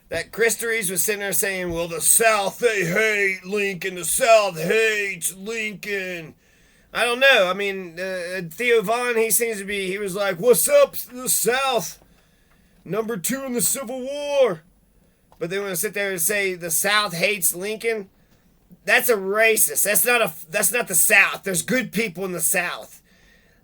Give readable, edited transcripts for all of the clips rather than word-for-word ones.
that Christeries was sitting there saying, well, the South, they hate Lincoln. The South hates Lincoln. I don't know. I mean, Theo Vaughn, he was like, what's up, the South? #2 in the Civil War. But they want to sit there and say the South hates Lincoln. That's a racist. That's not the South. There's good people in the South.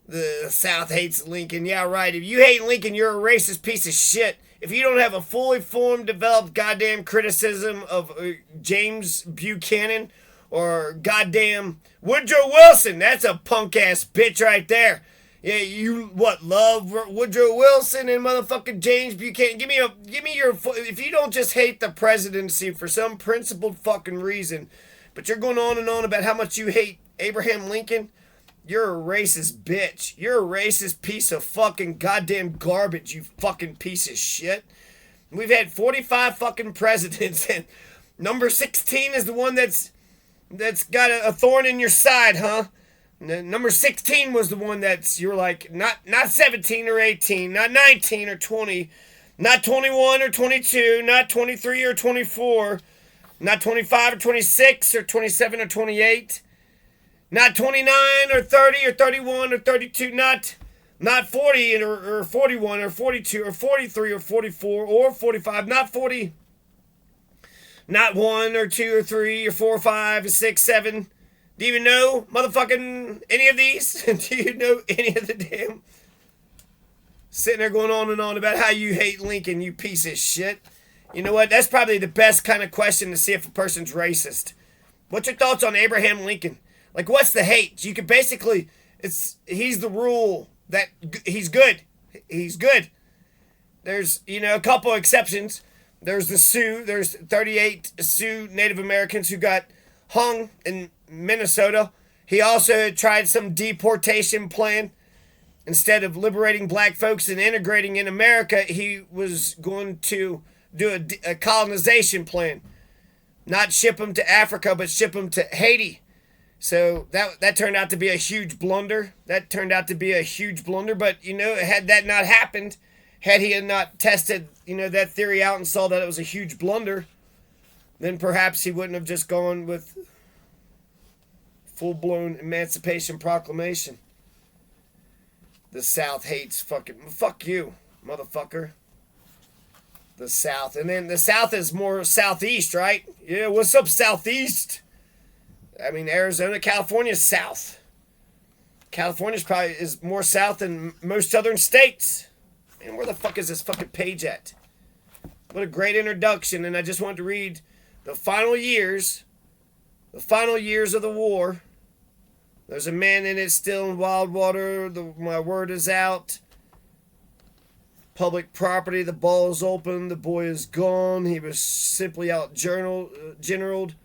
The South hates Lincoln. Yeah, right. If you hate Lincoln, you're a racist piece of shit. If you don't have a fully formed, developed goddamn criticism of James Buchanan or goddamn Woodrow Wilson, that's a punk ass bitch right there. Yeah, you love Woodrow Wilson and motherfucking James Buchanan? Give me your. If you don't just hate the presidency for some principled fucking reason, but you're going on and on about how much you hate Abraham Lincoln, you're a racist bitch. You're a racist piece of fucking goddamn garbage, you fucking piece of shit. We've had 45 fucking presidents, and number 16 is the one that's got a thorn in your side, huh? Number 16 was the one that's, you're like, not 17 or 18, not 19 or 20, not 21 or 22, not 23 or 24, not 25 or 26 or 27 or 28, not 29 or 30 or 31 or 32, not 40 or 41 or 42 or 43 or 44 or 45, not 40, not 1 or 2 or 3 or 4 or 5 or 6, 7. Do you even know motherfucking any of these? Do you know any of the damn? Sitting there going on and on about how you hate Lincoln, you piece of shit. You know what? That's probably the best kind of question to see if a person's racist. What's your thoughts on Abraham Lincoln? Like, what's the hate? You could basically, he's the rule that he's good. He's good. There's, a couple exceptions. There's the Sioux. There's 38 Sioux Native Americans who got hung in Minnesota. He also tried some deportation plan. Instead of liberating black folks and integrating in America, he was going to do a colonization plan. Not ship them to Africa, but ship them to Haiti. So that turned out to be a huge blunder. But, had that not happened, had he not tested, that theory out and saw that it was a huge blunder, then perhaps he wouldn't have just gone with full-blown Emancipation Proclamation. The South hates fuck you, motherfucker. The South. And then the South is more Southeast, right? Yeah, what's up, Southeast? I mean, Arizona, California's South. California's probably is more South than most southern states. Man, where the fuck is this fucking page at? What a great introduction. And I just wanted to read the final years of the war. There's a man in it still in wild water. My word is out. Public property. The ball is open. The boy is gone. He was simply out generaled.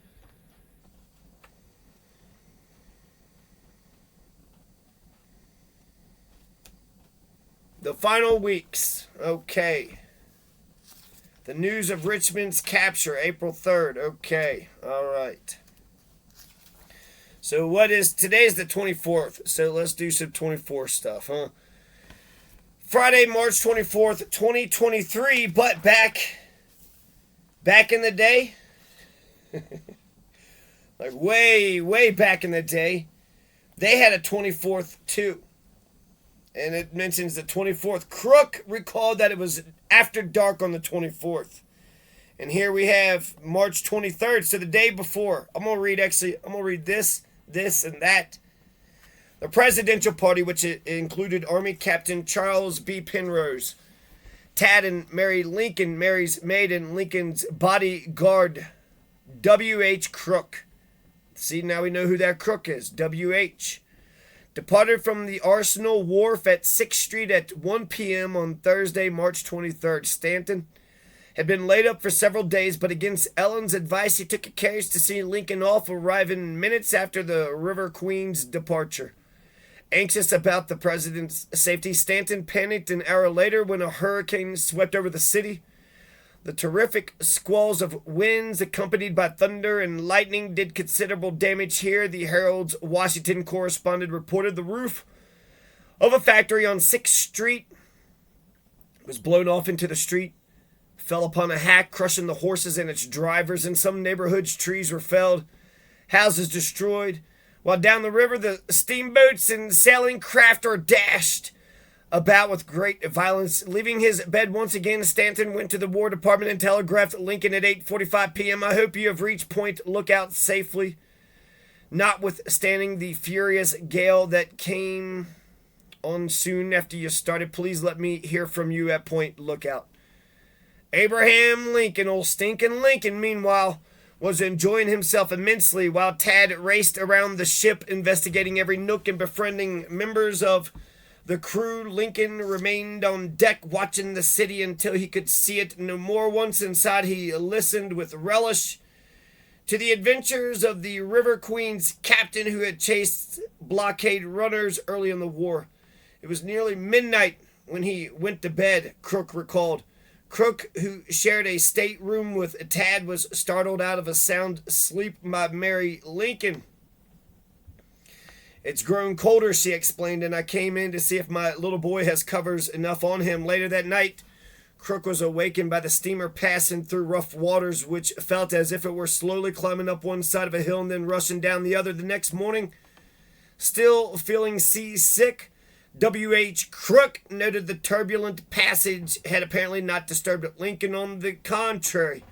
The final weeks. Okay. The news of Richmond's capture, April 3rd. Okay. All right. So today's the 24th. So let's do some 24 stuff, huh? Friday, March 24th, 2023, but back in the day, like way back in the day, they had a 24th too. And it mentions the 24th. Crook recalled that it was after dark on the 24th. And here we have March 23rd, so the day before. I'm going to read this, and that. The presidential party, which included Army Captain Charles B. Penrose, Tad and Mary Lincoln, Mary's maid and Lincoln's bodyguard, W.H. Crook. See, now we know who that Crook is, W.H. Departed from the Arsenal Wharf at 6th Street at 1 p.m. on Thursday, March 23rd. Stanton had been laid up for several days, but against Ellen's advice, he took a carriage to see Lincoln off, arriving minutes after the River Queen's departure. Anxious about the president's safety, Stanton panicked an hour later when a hurricane swept over the city. The terrific squalls of winds, accompanied by thunder and lightning, did considerable damage here. The Herald's Washington correspondent reported the roof of a factory on 6th Street was blown off into the street. fell upon a hack, crushing the horses and its drivers. In some neighborhoods, trees were felled, houses destroyed, while down the river the steamboats and sailing craft are dashed about with great violence. Leaving his bed once again, Stanton went to the War Department and telegraphed Lincoln at 8:45 p.m. I hope you have reached Point Lookout safely, notwithstanding the furious gale that came on soon after you started. Please let me hear from you at Point Lookout. Abraham Lincoln, old stinking Lincoln, meanwhile, was enjoying himself immensely while Tad raced around the ship investigating every nook and befriending members of the crew. Lincoln remained on deck watching the city until he could see it no more. Once inside, he listened with relish to the adventures of the River Queen's captain who had chased blockade runners early in the war. It was nearly midnight when he went to bed, Crook recalled. Crook, who shared a stateroom with Tad, was startled out of a sound sleep by Mary Lincoln. It's grown colder, she explained, and I came in to see if my little boy has covers enough on him. Later that night, Crook was awakened by the steamer passing through rough waters, which felt as if it were slowly climbing up one side of a hill and then rushing down the other. The next morning, still feeling seasick, W.H. Crook noted the turbulent passage had apparently not disturbed Lincoln. On the contrary,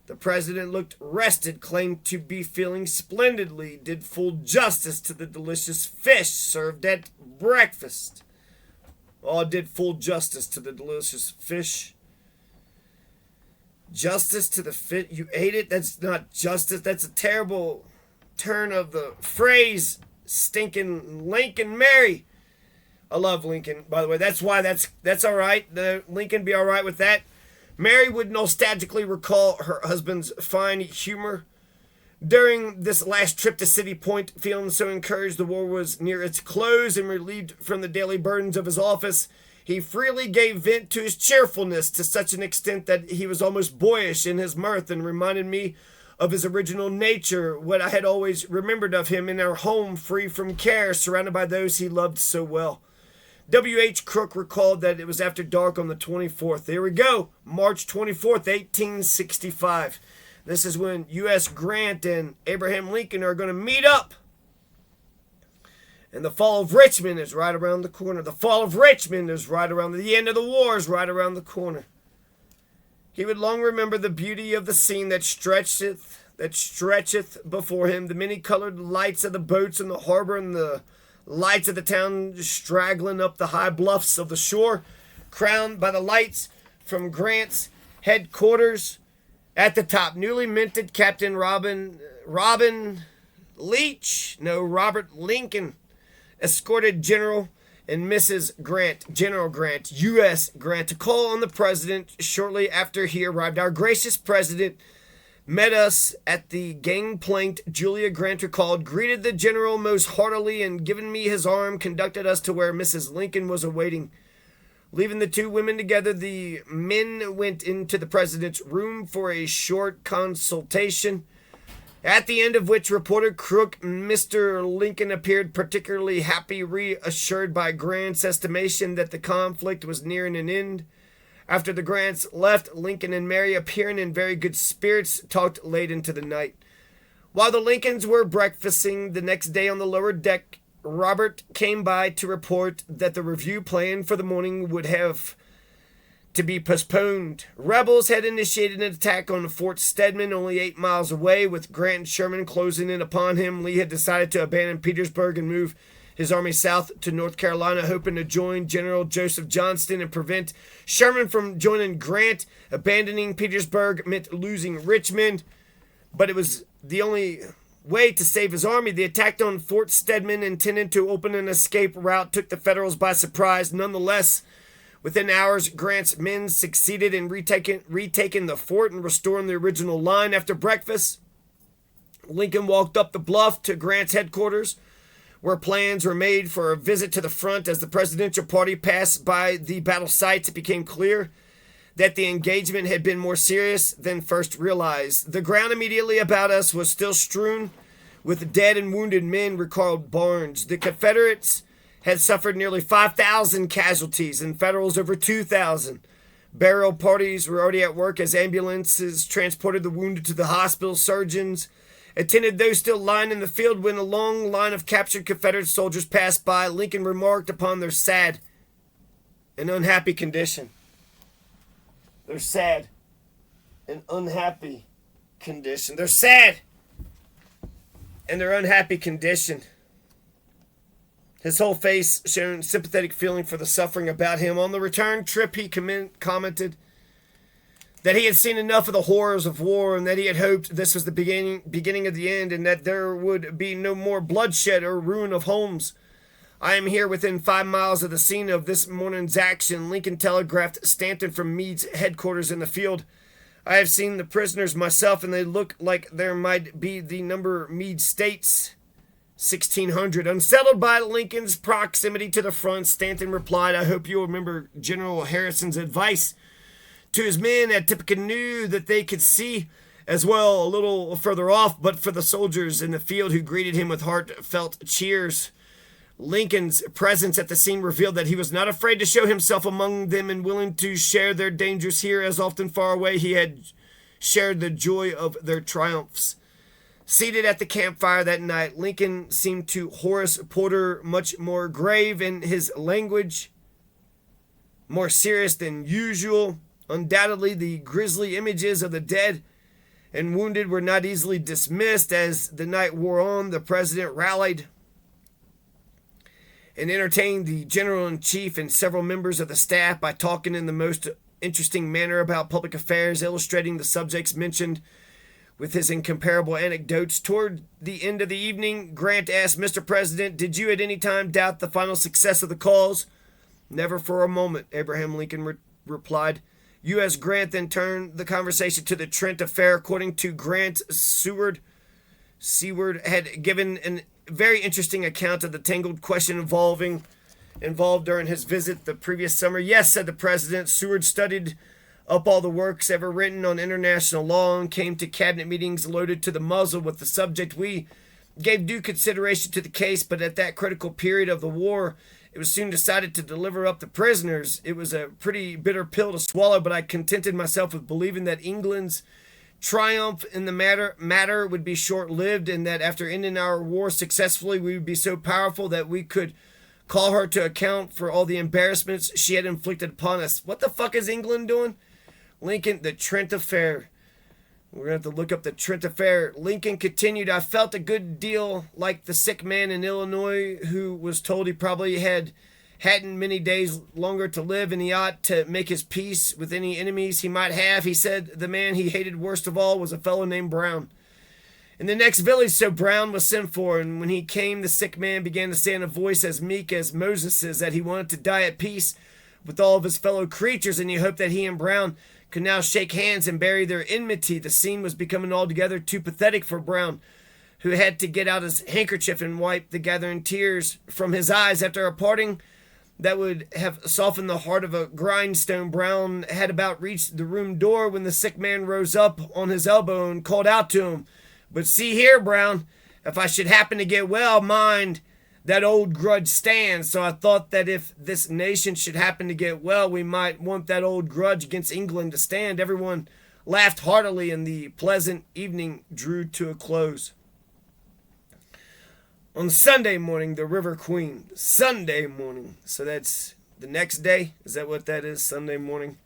the president looked rested, claimed to be feeling splendidly, did full justice to the delicious fish served at breakfast. Oh, did full justice to the delicious fish. Justice to the fish? You ate it? That's not justice. That's a terrible turn of the phrase. Stinking Lincoln Mary. I love Lincoln, by the way. That's why that's all right. The Lincoln be all right with that. Mary would nostalgically recall her husband's fine humor. During this last trip to City Point, feeling so encouraged the war was near its close and relieved from the daily burdens of his office, he freely gave vent to his cheerfulness to such an extent that he was almost boyish in his mirth and reminded me of his original nature, what I had always remembered of him in our home, free from care, surrounded by those he loved so well. W.H. Crook recalled that it was after dark on the 24th. There we go, March 24th, 1865. This is when U.S. Grant and Abraham Lincoln are going to meet up. And the fall of Richmond is right around the corner. The fall of Richmond is right around the end of the war is right around the corner. He would long remember the beauty of the scene that stretcheth before him, the many-colored lights of the boats in the harbor and the lights of the town straggling up the high bluffs of the shore, crowned by the lights from Grant's headquarters. At the top, newly minted Captain Robert Lincoln, escorted General and Mrs. Grant, General Grant, U.S. Grant, to call on the President shortly after he arrived. Our gracious President met us at the gangplank. Julia Grant recalled, greeted the General most heartily, and giving me his arm, conducted us to where Mrs. Lincoln was awaiting. Leaving the two women together, the men went into the president's room for a short consultation, at the end of which reported Crook, Mr. Lincoln appeared particularly happy, reassured by Grant's estimation that the conflict was nearing an end. After the Grants left, Lincoln and Mary, appearing in very good spirits, talked late into the night. While the Lincolns were breakfasting the next day on the lower deck, Robert came by to report that the review planned for the morning would have to be postponed. Rebels had initiated an attack on Fort Stedman, only 8 miles away, with Grant and Sherman closing in upon him. Lee had decided to abandon Petersburg and move his army south to North Carolina, hoping to join General Joseph Johnston and prevent Sherman from joining Grant. Abandoning Petersburg meant losing Richmond, but it was the only way to save his army. The attack on Fort Stedman, intended to open an escape route, took the Federals by surprise. Nonetheless, within hours, Grant's men succeeded in retaking the fort and restoring the original line. After breakfast, Lincoln walked up the bluff to Grant's headquarters, where plans were made for a visit to the front. As the presidential party passed by the battle sites, it became clear that the engagement had been more serious than first realized. The ground immediately about us was still strewn with dead and wounded men, recalled Barnes. The Confederates had suffered nearly 5,000 casualties and Federals over 2,000. Burial parties were already at work as ambulances transported the wounded to the hospital. Surgeons attended those still lying in the field when a long line of captured Confederate soldiers passed by. Lincoln remarked upon their sad and unhappy condition. They're sad and unhappy condition. They're sad and their unhappy condition. His whole face showed sympathetic feeling for the suffering about him. On the return trip, he commented that he had seen enough of the horrors of war and that he had hoped this was the beginning of the end and that there would be no more bloodshed or ruin of homes. I am here within 5 miles of the scene of this morning's action, Lincoln telegraphed Stanton from Meade's headquarters in the field. I have seen the prisoners myself, and they look like there might be the number Meade states, 1,600. Unsettled by Lincoln's proximity to the front, Stanton replied, I hope you'll remember General Harrison's advice to his men at Tippecanoe that they could see as well a little further off, but for the soldiers in the field who greeted him with heartfelt cheers. Lincoln's presence at the scene revealed that he was not afraid to show himself among them and willing to share their dangers here, as often far away he had shared the joy of their triumphs. Seated at the campfire that night, Lincoln seemed to Horace Porter much more grave in his language, more serious than usual. Undoubtedly, the grisly images of the dead and wounded were not easily dismissed. As the night wore on, the president rallied and entertained the general-in-chief and several members of the staff by talking in the most interesting manner about public affairs, illustrating the subjects mentioned with his incomparable anecdotes. Toward the end of the evening, Grant asked, Mr. President, did you at any time doubt the final success of the cause? Never for a moment, Abraham Lincoln replied. U.S. Grant then turned the conversation to the Trent affair. According to Grant, Seward had given an very interesting account of the tangled question involved during his visit the previous summer. Yes, said the president, Seward studied up all the works ever written on international law and came to cabinet meetings loaded to the muzzle with the subject. We gave due consideration to the case, but at that critical period of the war, it was soon decided to deliver up the prisoners. It was a pretty bitter pill to swallow, but I contented myself with believing that England's triumph in the matter would be short-lived, and that after ending our war successfully, we would be so powerful that we could call her to account for all the embarrassments she had inflicted upon us. What the fuck is England doing? Lincoln, the Trent affair. We're going to have to look up the Trent affair. Lincoln continued, I felt a good deal like the sick man in Illinois who was told he probably hadn't many days longer to live and he ought to make his peace with any enemies he might have. He said the man he hated worst of all was a fellow named Brown. In the next village, so Brown was sent for, and when he came, the sick man began to say in a voice as meek as Moses's that he wanted to die at peace with all of his fellow creatures, and he hoped that he and Brown could now shake hands and bury their enmity. The scene was becoming altogether too pathetic for Brown, who had to get out his handkerchief and wipe the gathering tears from his eyes. After a parting that would have softened the heart of a grindstone, Brown had about reached the room door when the sick man rose up on his elbow and called out to him, But see here, Brown, if I should happen to get well, mind, that old grudge stands. So I thought that if this nation should happen to get well, we might want that old grudge against England to stand. Everyone laughed heartily, and the pleasant evening drew to a close. On Sunday morning, the River Queen. Sunday morning. So that's the next day. Is that what that is? Sunday morning.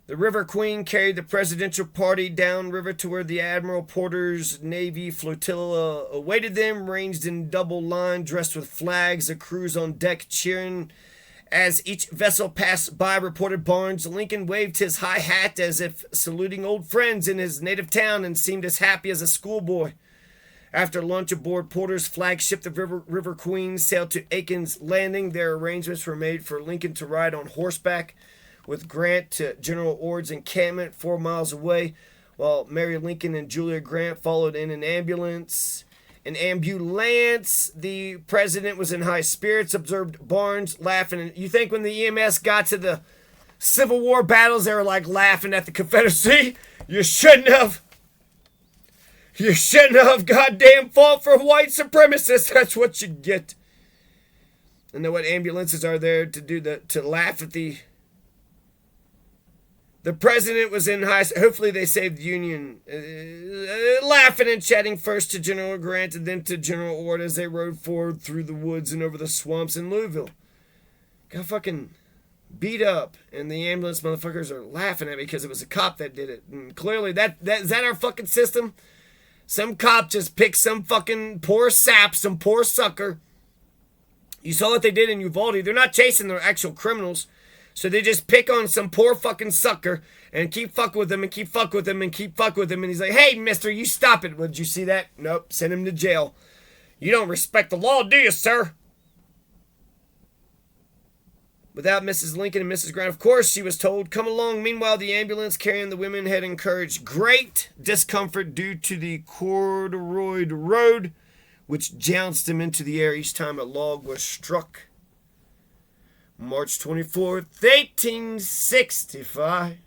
The River Queen carried the presidential party downriver to where the Admiral Porter's Navy flotilla awaited them, ranged in double line, dressed with flags, the crews on deck cheering. As each vessel passed by, reported Barnes, Lincoln waved his high hat as if saluting old friends in his native town and seemed as happy as a schoolboy. After lunch aboard Porter's flagship, the River Queen sailed to Aiken's Landing. Their arrangements were made for Lincoln to ride on horseback with Grant to General Ord's encampment 4 miles away, while Mary Lincoln and Julia Grant followed in an ambulance. The president was in high spirits, observed Barnes, laughing. You think when the EMS got to the Civil War battles, they were like laughing at the Confederacy? You shouldn't have. You shouldn't have goddamn fought for white supremacists. That's what you get. And then what ambulances are there to do to laugh at the The president was in high. Hopefully, they saved the Union. Laughing and chatting first to General Grant and then to General Ord as they rode forward through the woods and over the swamps in Louisville. Got fucking beat up, and the ambulance motherfuckers are laughing at me because it was a cop that did it. And clearly, is that our fucking system? Some cop just picked some fucking poor sap, some poor sucker. You saw what they did in Uvalde. They're not chasing their actual criminals. So they just pick on some poor fucking sucker and keep fucking with him and keep fucking with him and keep fucking with him. And he's like, hey, mister, you stop it. Well, did you see that? Nope. Send him to jail. You don't respect the law, do you, sir? Without Mrs. Lincoln and Mrs. Grant, of course, she was told, come along. Meanwhile, the ambulance carrying the women had encouraged great discomfort due to the corduroy road, which jounced them into the air each time a log was struck. March 24th, 1865.